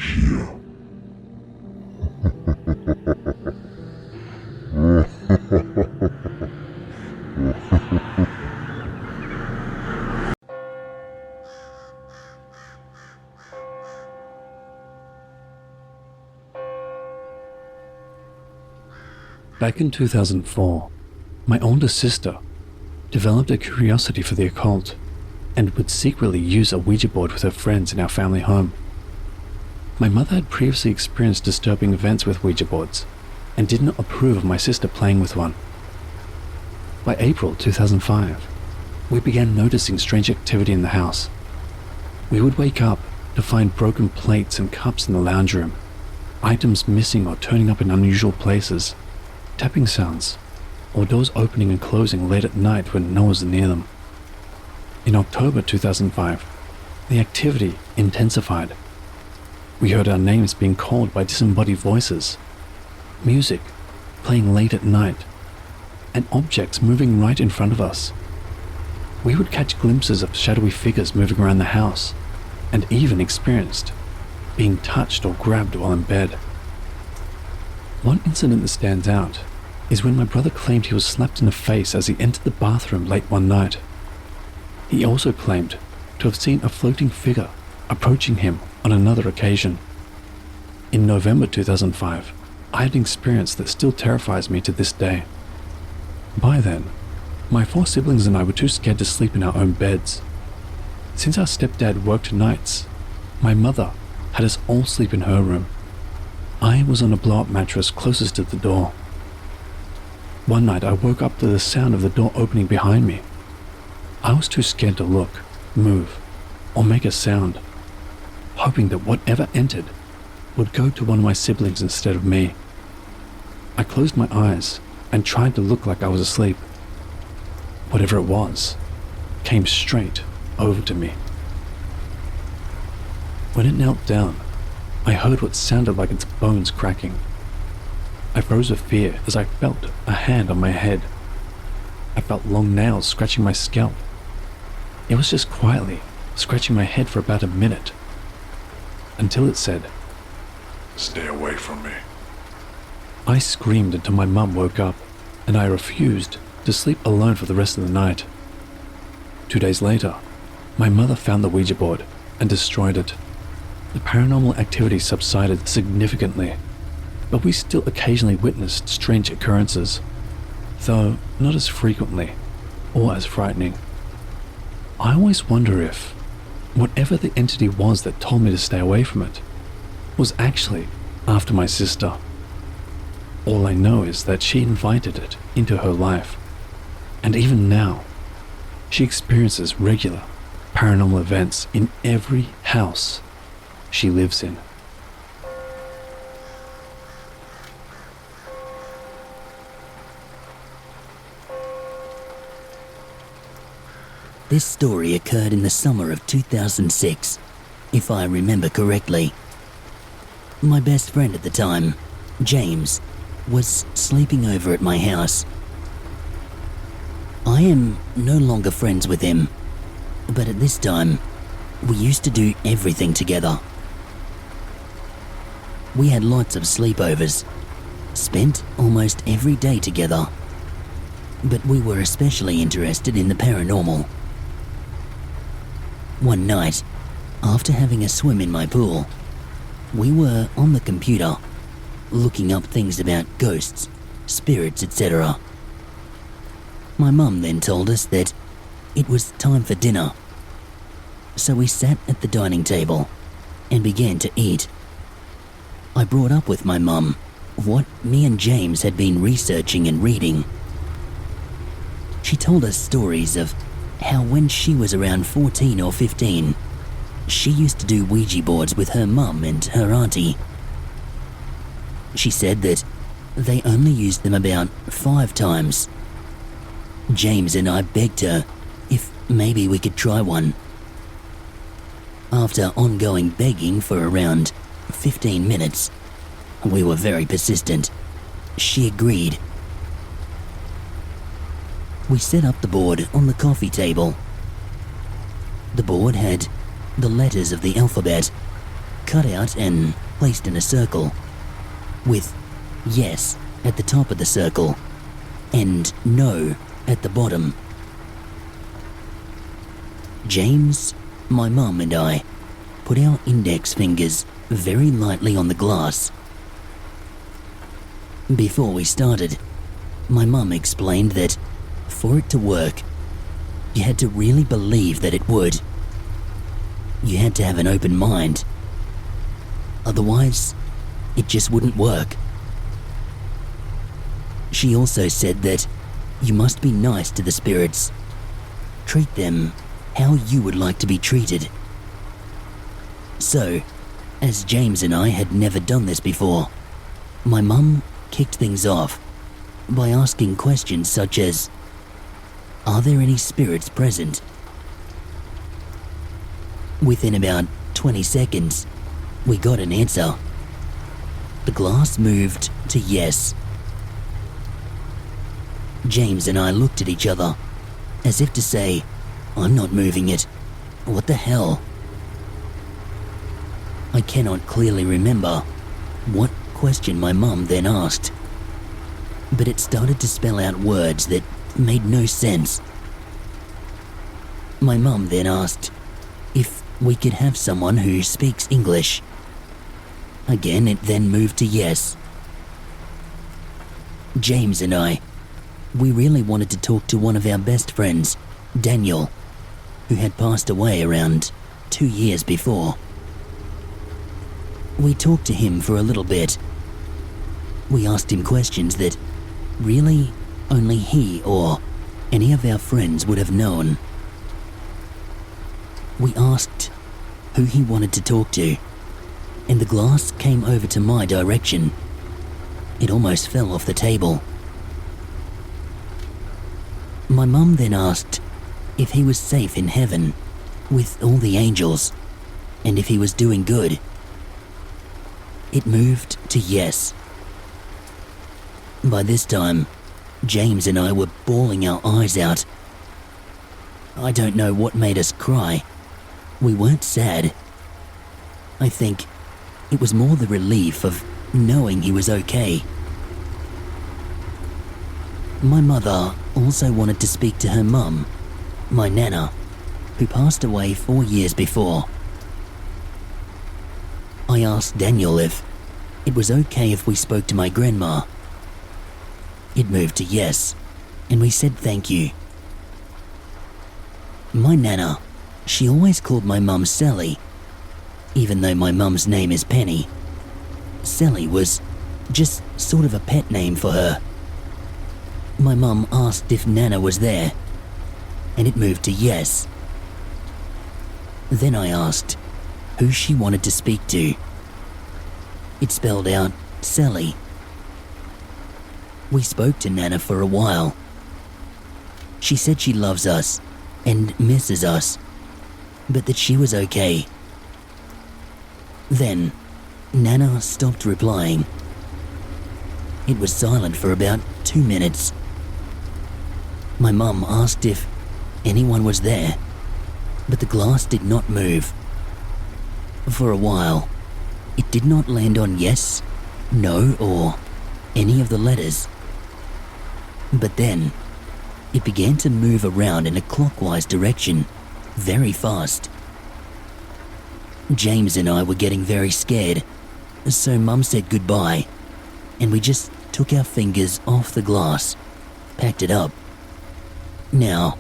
here. Back in 2004, my older sister developed a curiosity for the occult and would secretly use a Ouija board with her friends in our family home. My mother had previously experienced disturbing events with Ouija boards and did not approve of my sister playing with one. By April 2005, we began noticing strange activity in the house. We would wake up to find broken plates and cups in the lounge room, items missing or turning up in unusual places, tapping sounds, or doors opening and closing late at night when no one was near them. In October 2005, the activity intensified. We heard our names being called by disembodied voices, music playing late at night, and objects moving right in front of us. We would catch glimpses of shadowy figures moving around the house, and even experienced being touched or grabbed while in bed. One incident that stands out is when my brother claimed he was slapped in the face as he entered the bathroom late one night. He also claimed to have seen a floating figure approaching him on another occasion. In November 2005, I had an experience that still terrifies me to this day. By then, my 4 siblings and I were too scared to sleep in our own beds. Since our stepdad worked nights, my mother had us all sleep in her room. I was on a blow-up mattress closest to the door. One night I woke up to the sound of the door opening behind me. I was too scared to look, move, or make a sound, hoping that whatever entered would go to one of my siblings instead of me. I closed my eyes and tried to look like I was asleep. Whatever it was came straight over to me. When it knelt down, I heard what sounded like its bones cracking. I froze with fear as I felt a hand on my head. I felt long nails scratching my scalp. It was just quietly scratching my head for about a minute, until it said, "Stay away from me." I screamed until my mum woke up, and I refused to sleep alone for the rest of the night. 2 days later, my mother found the Ouija board and destroyed it. The paranormal activity subsided significantly, but we still occasionally witnessed strange occurrences, though not as frequently or as frightening. I always wonder if whatever the entity was that told me to stay away from it was actually after my sister. All I know is that she invited it into her life, and even now, she experiences regular paranormal events in every house she lives in. This story occurred in the summer of 2006, if I remember correctly. My best friend at the time, James, was sleeping over at my house. I am no longer friends with him, but at this time, we used to do everything together. We had lots of sleepovers, spent almost every day together, but we were especially interested in the paranormal. One night, after having a swim in my pool, we were on the computer, looking up things about ghosts, spirits, etc. My mum then told us that it was time for dinner, so we sat at the dining table and began to eat. I brought up with my mum what me and James had been researching and reading. She told us stories of how when she was around 14 or 15, she used to do Ouija boards with her mum and her auntie. She said that they only used them about 5 times. James and I begged her if maybe we could try one. After ongoing begging for around 15 minutes, we were very persistent. She agreed. We set up the board on the coffee table. The board had the letters of the alphabet, cut out and placed in a circle, with yes at the top of the circle and no at the bottom. James, my mum and I put our index fingers very lightly on the glass. Before we started, my mum explained that for it to work, you had to really believe that it would. You had to have an open mind. Otherwise, it just wouldn't work. She also said that you must be nice to the spirits. Treat them how you would like to be treated. So, as James and I had never done this before, my mum kicked things off by asking questions such as, are there any spirits present? Within about 20 seconds, we got an answer. The glass moved to yes. James and I looked at each other, as if to say, I'm not moving it. What the hell? I cannot clearly remember what question my mum then asked, but it started to spell out words that made no sense. My mum then asked if we could have someone who speaks English. Again, it then moved to yes. James and I, we really wanted to talk to one of our best friends, Daniel, who had passed away around 2 years before. We talked to him for a little bit. We asked him questions that really only he or any of our friends would have known. We asked who he wanted to talk to, and the glass came over to my direction. It almost fell off the table. My mum then asked if he was safe in heaven with all the angels, and if he was doing good. It moved to yes. By this time, James and I were bawling our eyes out. I don't know what made us cry. We weren't sad. I think it was more the relief of knowing he was okay. My mother also wanted to speak to her mum, my nana, who passed away 4 years before. I asked Daniel if it was okay if we spoke to my grandma. It moved to yes, and we said thank you. My nana, she always called my mum Sally, even though my mum's name is Penny. Sally was just sort of a pet name for her. My mum asked if Nana was there, and it moved to yes. Then I asked who she wanted to speak to. It spelled out Sally. We spoke to Nana for a while. She said she loves us and misses us, but that she was okay. Then, Nana stopped replying. It was silent for about 2 minutes. My mum asked if anyone was there, but the glass did not move. For a while, it did not land on yes, no, or any of the letters. But then, it began to move around in a clockwise direction, very fast. James and I were getting very scared, so Mum said goodbye, and we just took our fingers off the glass, packed it up. Now,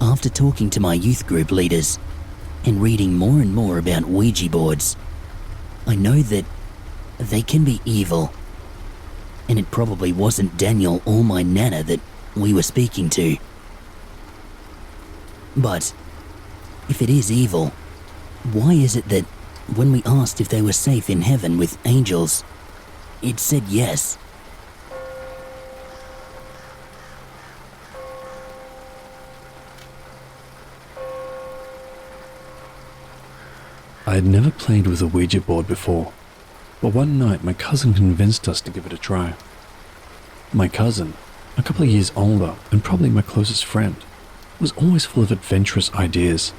after talking to my youth group leaders and reading more and more about Ouija boards, I know that they can be evil, and it probably wasn't Daniel or my nana that we were speaking to. But if it is evil, why is it that when we asked if they were safe in heaven with angels, it said yes? I had never played with a Ouija board before, but one night my cousin convinced us to give it a try. My cousin, a couple of years older and probably my closest friend, was always full of adventurous ideas.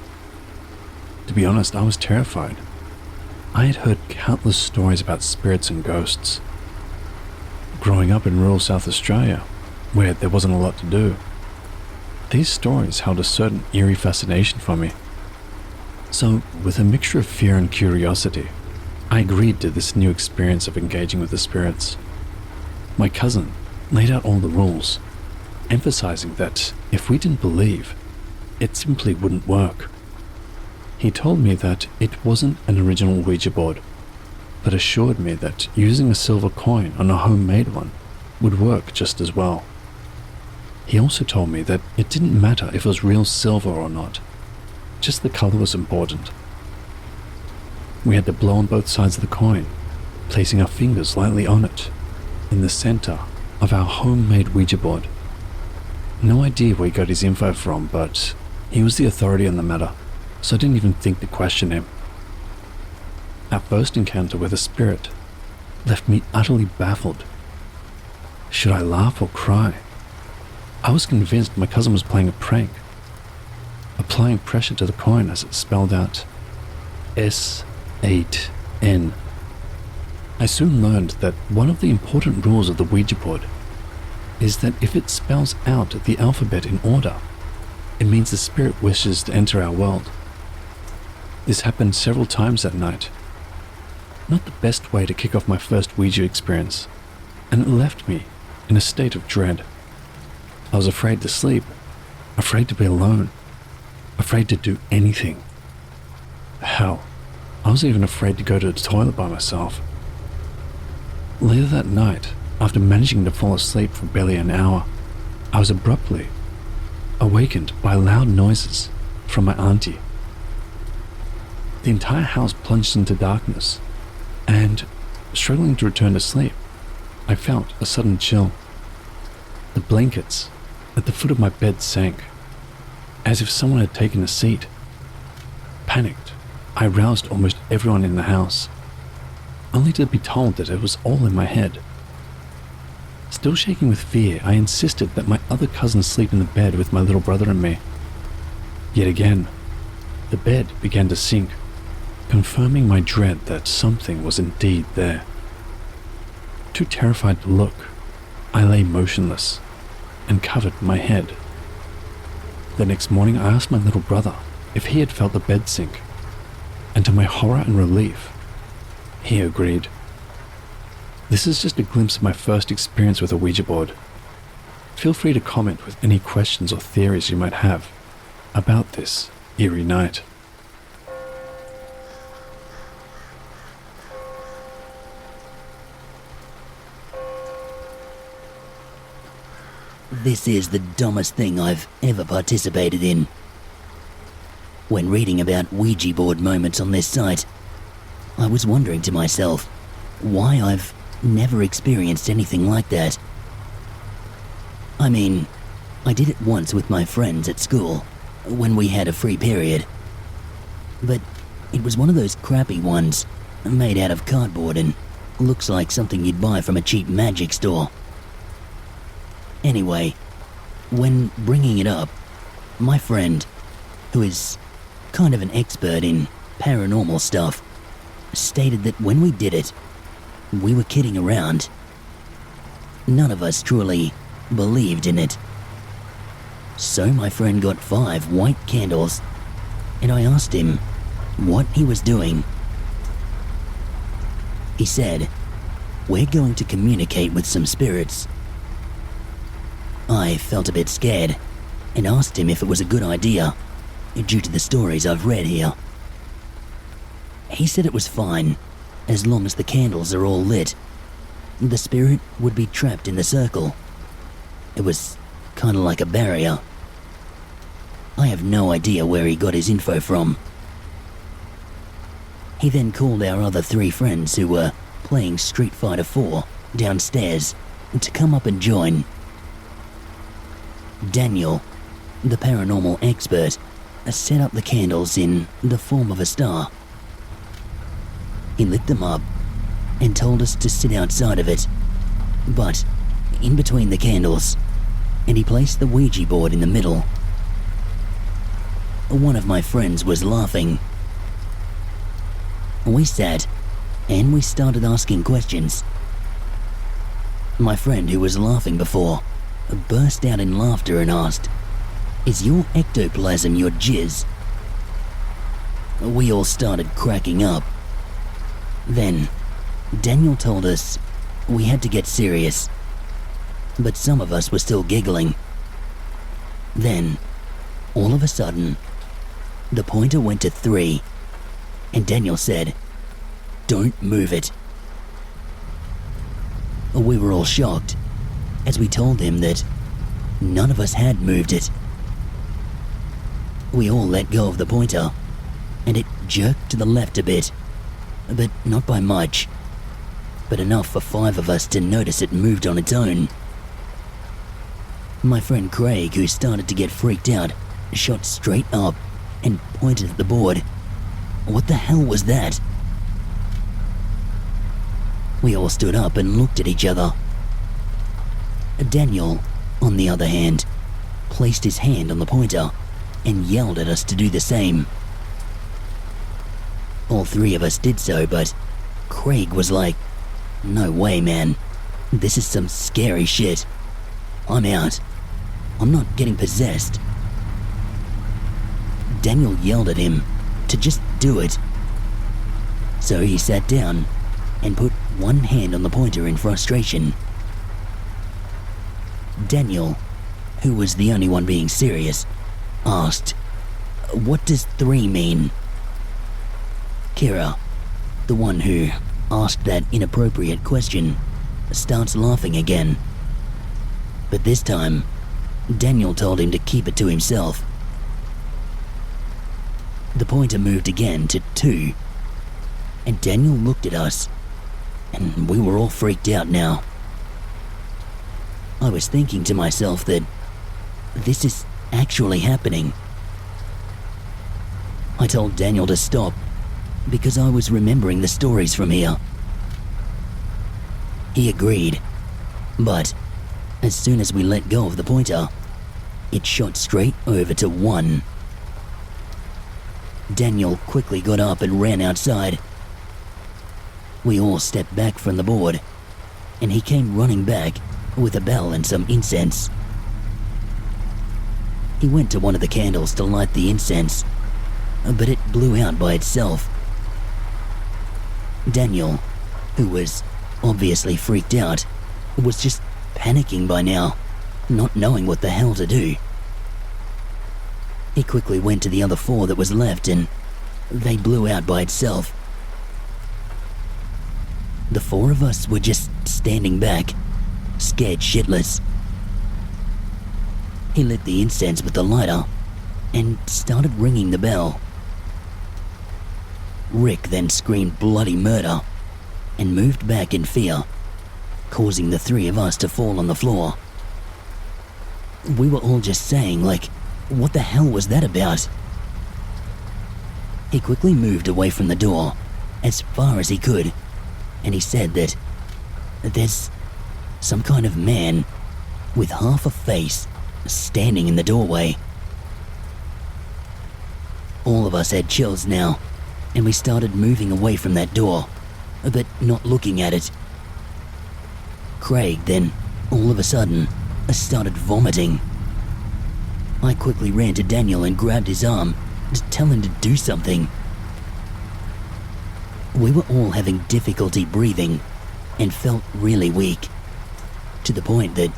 To be honest, I was terrified. I had heard countless stories about spirits and ghosts. Growing up in rural South Australia, where there wasn't a lot to do, these stories held a certain eerie fascination for me. So, with a mixture of fear and curiosity, I agreed to this new experience of engaging with the spirits. My cousin laid out all the rules, emphasizing that if we didn't believe, it simply wouldn't work. He told me that it wasn't an original Ouija board, but assured me that using a silver coin on a homemade one would work just as well. He also told me that it didn't matter if it was real silver or not, just the color was important. We had to blow on both sides of the coin, placing our fingers lightly on it, in the center of our homemade Ouija board. No idea where he got his info from, but he was the authority on the matter, so I didn't even think to question him. Our first encounter with a spirit left me utterly baffled. Should I laugh or cry? I was convinced my cousin was playing a prank, applying pressure to the coin as it spelled out S8N. I soon learned that one of the important rules of the Ouija board is that if it spells out the alphabet in order, it means the spirit wishes to enter our world. This happened several times that night. Not the best way to kick off my first Ouija experience, and it left me in a state of dread. I was afraid to sleep, afraid to be alone, afraid to do anything. Hell, I was even afraid to go to the toilet by myself. Later that night, after managing to fall asleep for barely an hour, I was abruptly awakened by loud noises from my auntie. The entire house plunged into darkness, and, struggling to return to sleep, I felt a sudden chill. The blankets at the foot of my bed sank, as if someone had taken a seat. Panicked, I roused almost everyone in the house, only to be told that it was all in my head. Still shaking with fear, I insisted that my other cousin sleep in the bed with my little brother and me. Yet again, the bed began to sink, confirming my dread that something was indeed there. Too terrified to look, I lay motionless and covered my head. The next morning, I asked my little brother if he had felt the bed sink, and to my horror and relief, he agreed. This is just a glimpse of my first experience with a Ouija board. Feel free to comment with any questions or theories you might have about this eerie night. This is the dumbest thing I've ever participated in. When reading about Ouija board moments on this site, I was wondering to myself why I've never experienced anything like that. I mean, I did it once with my friends at school, when we had a free period. But it was one of those crappy ones, made out of cardboard and looks like something you'd buy from a cheap magic store. Anyway, when bringing it up, my friend, who is kind of an expert in paranormal stuff, stated that when we did it, we were kidding around. None of us truly believed in it. So my friend got 5 white candles, and I asked him what he was doing. He said, "We're going to communicate with some spirits." I felt a bit scared and asked him if it was a good idea, due to the stories I've read here. He said it was fine, as long as the candles are all lit. The spirit would be trapped in the circle. It was kind of like a barrier. I have no idea where he got his info from. He then called our other 3 friends who were playing Street Fighter 4 downstairs to come up and join. Daniel, the paranormal expert, set up the candles in the form of a star. He lit them up and told us to sit outside of it, but in between the candles, and he placed the Ouija board in the middle. One of my friends was laughing. We sat, and we started asking questions. My friend, who was laughing before, burst out in laughter and asked, "Is your ectoplasm your jizz?" We all started cracking up. Then, Daniel told us we had to get serious, but some of us were still giggling. Then, all of a sudden, the pointer went to 3, and Daniel said, "Don't move it." We were all shocked, as we told him that none of us had moved it. We all let go of the pointer, and it jerked to the left a bit, but not by much, but enough for 5 of us to notice it moved on its own. My friend Craig, who started to get freaked out, shot straight up and pointed at the board. What the hell was that? We all stood up and looked at each other. Daniel, on the other hand, placed his hand on the pointer and yelled at us to do the same. All 3 of us did so, but Craig was like, "No way, man. This is some scary shit. I'm out. I'm not getting possessed." Daniel yelled at him to just do it. So he sat down and put one hand on the pointer in frustration. Daniel, who was the only one being serious, asked, "What does 3 mean?" Kira, the one who asked that inappropriate question, starts laughing again. But this time, Daniel told him to keep it to himself. The pointer moved again to 2, and Daniel looked at us, and we were all freaked out now. I was thinking to myself that this is actually happening. I told Daniel to stop because I was remembering the stories from here. He agreed, but as soon as we let go of the pointer, it shot straight over to 1. Daniel quickly got up and ran outside. We all stepped back from the board, and he came running back with a bell and some incense. He went to one of the candles to light the incense, but it blew out by itself. Daniel, who was obviously freaked out, was just panicking by now, not knowing what the hell to do. He quickly went to the other 4 that was left, and they blew out by itself. The 4 of us were just standing back, scared shitless. He lit the incense with the lighter and started ringing the bell. Rick then screamed bloody murder and moved back in fear, causing the 3 of us to fall on the floor. We were all just saying, like, what the hell was that about? He quickly moved away from the door as far as he could, and he said that there's some kind of man with half a face standing in the doorway. All of us had chills now, and we started moving away from that door, but not looking at it. Craig then, all of a sudden, started vomiting. I quickly ran to Daniel and grabbed his arm to tell him to do something. We were all having difficulty breathing and felt really weak, to the point that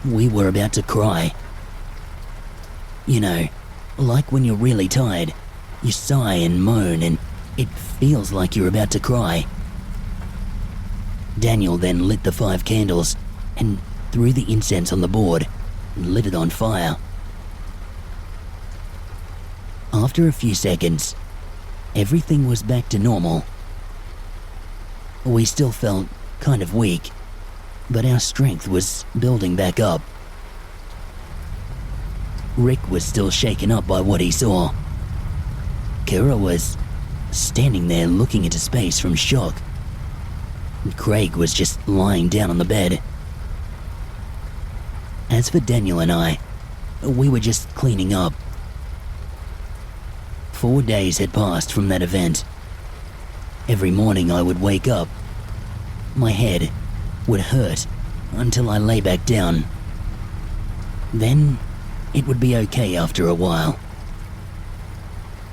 we were about to cry. You know, like when you're really tired, you sigh and moan and it feels like you're about to cry. Daniel then lit the 5 candles and threw the incense on the board and lit it on fire. After a few seconds, everything was back to normal. We still felt kind of weak, but our strength was building back up. Rick was still shaken up by what he saw. Kira was standing there looking into space from shock. And Craig was just lying down on the bed. As for Daniel and I, we were just cleaning up. 4 days had passed from that event. Every morning I would wake up. My head would hurt until I lay back down. Then it would be okay after a while.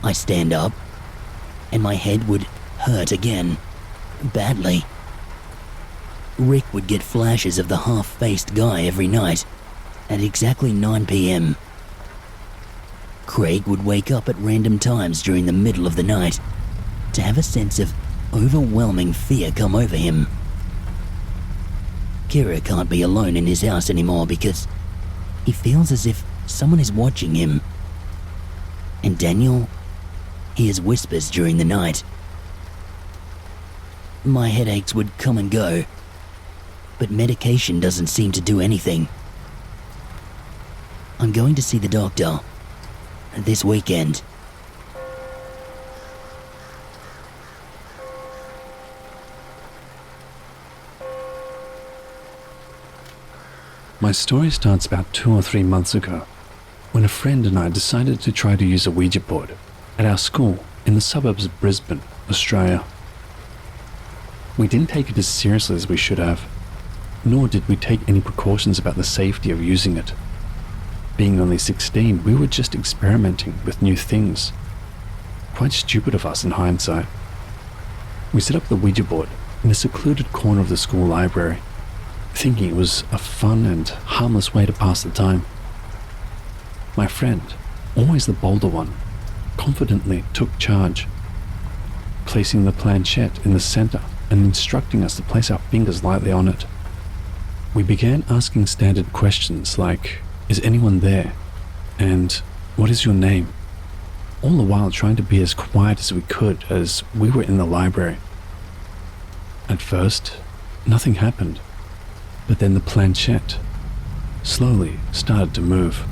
I stand up, and my head would hurt again, badly. Rick would get flashes of the half-faced guy every night at exactly 9 p.m. Craig would wake up at random times during the middle of the night to have a sense of overwhelming fear come over him. Kira can't be alone in his house anymore because he feels as if someone is watching him. And Daniel hears whispers during the night. My headaches would come and go, but medication doesn't seem to do anything. I'm going to see the doctor this weekend. My story starts about 2 or 3 months ago, when a friend and I decided to try to use a Ouija board at our school in the suburbs of Brisbane, Australia. We didn't take it as seriously as we should have, nor did we take any precautions about the safety of using it. Being only 16, we were just experimenting with new things. Quite stupid of us in hindsight. We set up the Ouija board in a secluded corner of the school library, thinking it was a fun and harmless way to pass the time. My friend, always the bolder one, confidently took charge, placing the planchette in the center and instructing us to place our fingers lightly on it. We began asking standard questions like, "Is anyone there?" and "What is your name?" all the while trying to be as quiet as we could as we were in the library. At first, nothing happened, but then the planchette slowly started to move.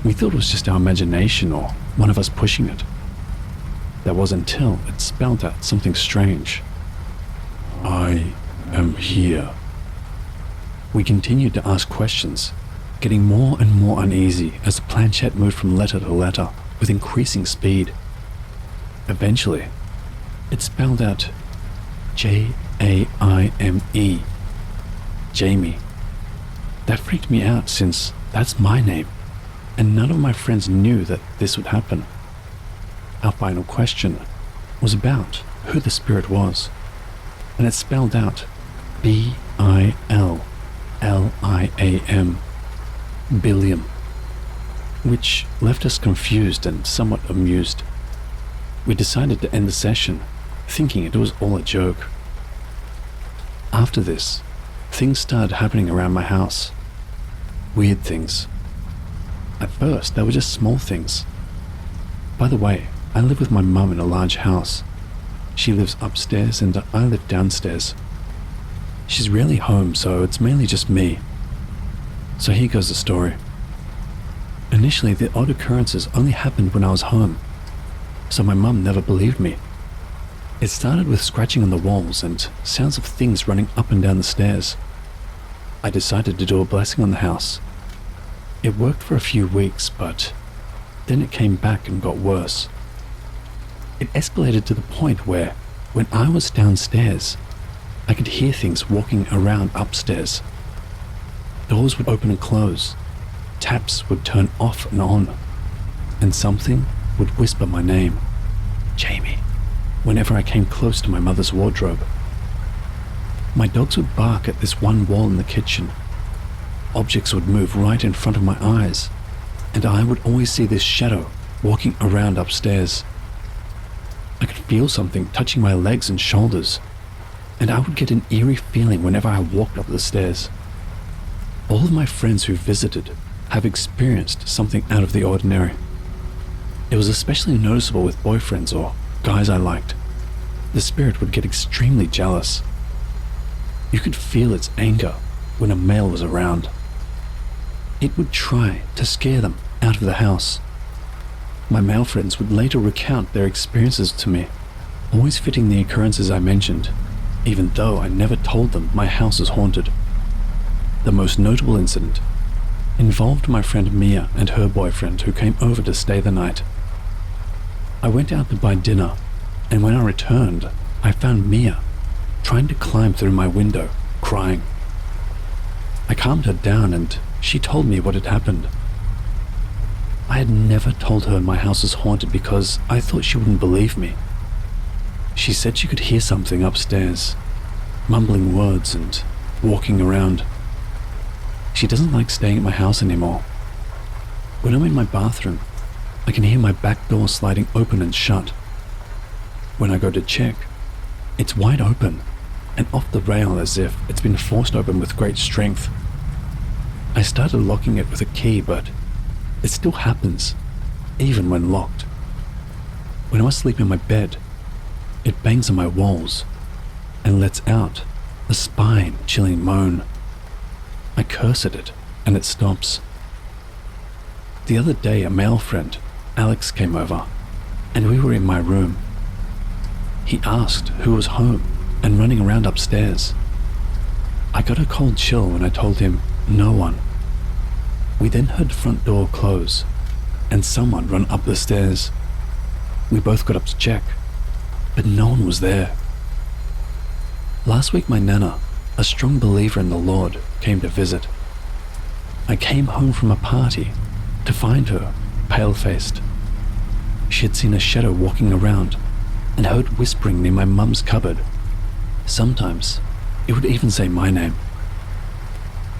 We thought it was just our imagination or one of us pushing it. That was until it spelled out something strange. "I am here." We continued to ask questions, getting more and more uneasy as the planchette moved from letter to letter with increasing speed. Eventually, it spelled out Jaime. Jaime. That freaked me out since that's my name, and none of my friends knew that this would happen. Our final question was about who the spirit was, and it spelled out Billiam, Billiam, which left us confused and somewhat amused. We decided to end the session, thinking it was all a joke. After this, things started happening around my house. Weird things. At first, they were just small things. By the way, I live with my mum in a large house. She lives upstairs and I live downstairs. She's rarely home, so it's mainly just me. So here goes the story. Initially, the odd occurrences only happened when I was home, so my mum never believed me. It started with scratching on the walls and sounds of things running up and down the stairs. I decided to do a blessing on the house. It worked for a few weeks, but then it came back and got worse. It escalated to the point where, when I was downstairs, I could hear things walking around upstairs. Doors would open and close, taps would turn off and on, and something would whisper my name, Jaime, whenever I came close to my mother's wardrobe. My dogs would bark at this one wall in the kitchen. Objects would move right in front of my eyes, and I would always see this shadow walking around upstairs. I could feel something touching my legs and shoulders, and I would get an eerie feeling whenever I walked up the stairs. All of my friends who visited have experienced something out of the ordinary. It was especially noticeable with boyfriends or guys I liked. The spirit would get extremely jealous. You could feel its anger when a male was around. It would try to scare them out of the house. My male friends would later recount their experiences to me, always fitting the occurrences I mentioned, even though I never told them my house is haunted. The most notable incident involved my friend Mia and her boyfriend who came over to stay the night. I went out to buy dinner, and when I returned, I found Mia trying to climb through my window, crying. I calmed her down and she told me what had happened. I had never told her my house was haunted because I thought she wouldn't believe me. She said she could hear something upstairs, mumbling words and walking around. She doesn't like staying at my house anymore. When I'm in my bathroom, I can hear my back door sliding open and shut. When I go to check, it's wide open and off the rail as if it's been forced open with great strength. I started locking it with a key, but it still happens, even when locked. When I sleep in my bed, it bangs on my walls and lets out a spine-chilling moan. I curse at it, and it stops. The other day, a male friend, Alex, came over, and we were in my room. He asked who was home and running around upstairs. I got a cold chill when I told him no one. We then heard the front door close and someone run up the stairs. We both got up to check, but no one was there. Last week my nana, a strong believer in the Lord, came to visit. I came home from a party to find her pale-faced. She had seen a shadow walking around and heard whispering near my mum's cupboard. Sometimes it would even say my name.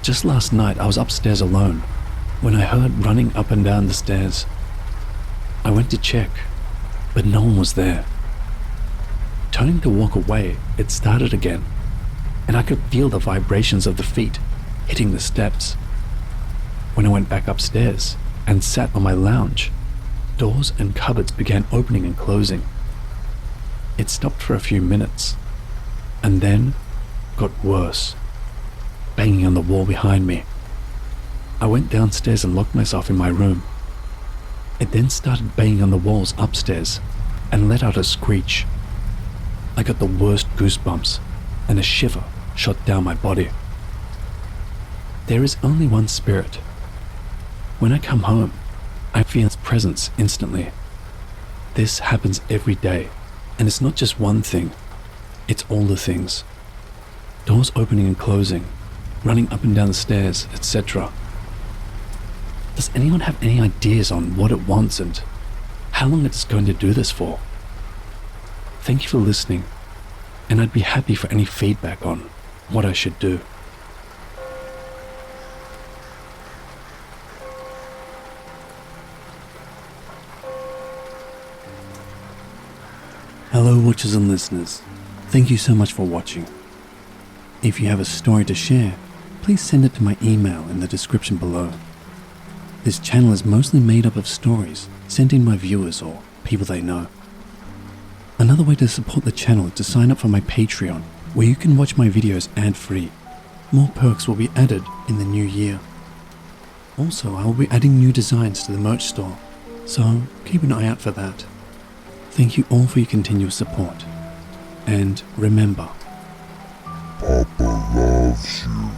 Just last night I was upstairs alone when I heard running up and down the stairs. I went to check, but no one was there. Turning to walk away, it started again, and I could feel the vibrations of the feet hitting the steps. When I went back upstairs and sat on my lounge, doors and cupboards began opening and closing. It stopped for a few minutes, and then got worse, banging on the wall behind me. I went downstairs and locked myself in my room. It then started banging on the walls upstairs and let out a screech. I got the worst goosebumps, and a shiver shot down my body. There is only one spirit. When I come home, I feel its presence instantly. This happens every day, and it's not just one thing, it's all the things. Doors opening and closing, running up and down the stairs, etc. Does anyone have any ideas on what it wants and how long it's going to do this for? Thank you for listening, and I'd be happy for any feedback on what I should do. Hello watchers and listeners, thank you so much for watching. If you have a story to share, please send it to my email in the description below. This channel is mostly made up of stories sent in by viewers or people they know. Another way to support the channel is to sign up for my Patreon, where you can watch my videos ad-free. More perks will be added in the new year. Also, I will be adding new designs to the merch store, so keep an eye out for that. Thank you all for your continuous support. And remember, Papa loves you.